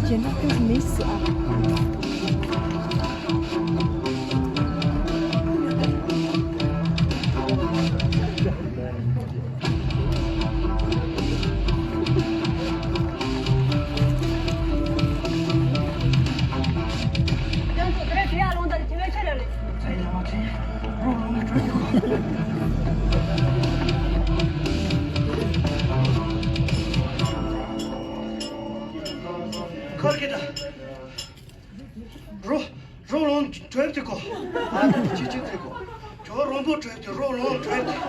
简直就是没死啊！Kalkida. Rolon traffic. Ah, chichi triko. 저 롬보 트랩티 rolon traffic.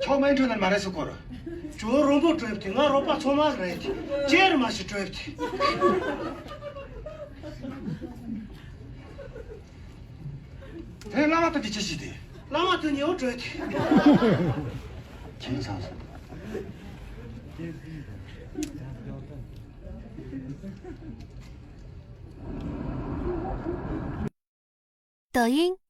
처음엔 저는 말했을 거라. 저 롬보 트랩티 나 로파 처음만 그랬지. 제일 맛이 트랩티. 에 라마트 디치시디. 라마트니 어 트랩티. 진사서. 抖音。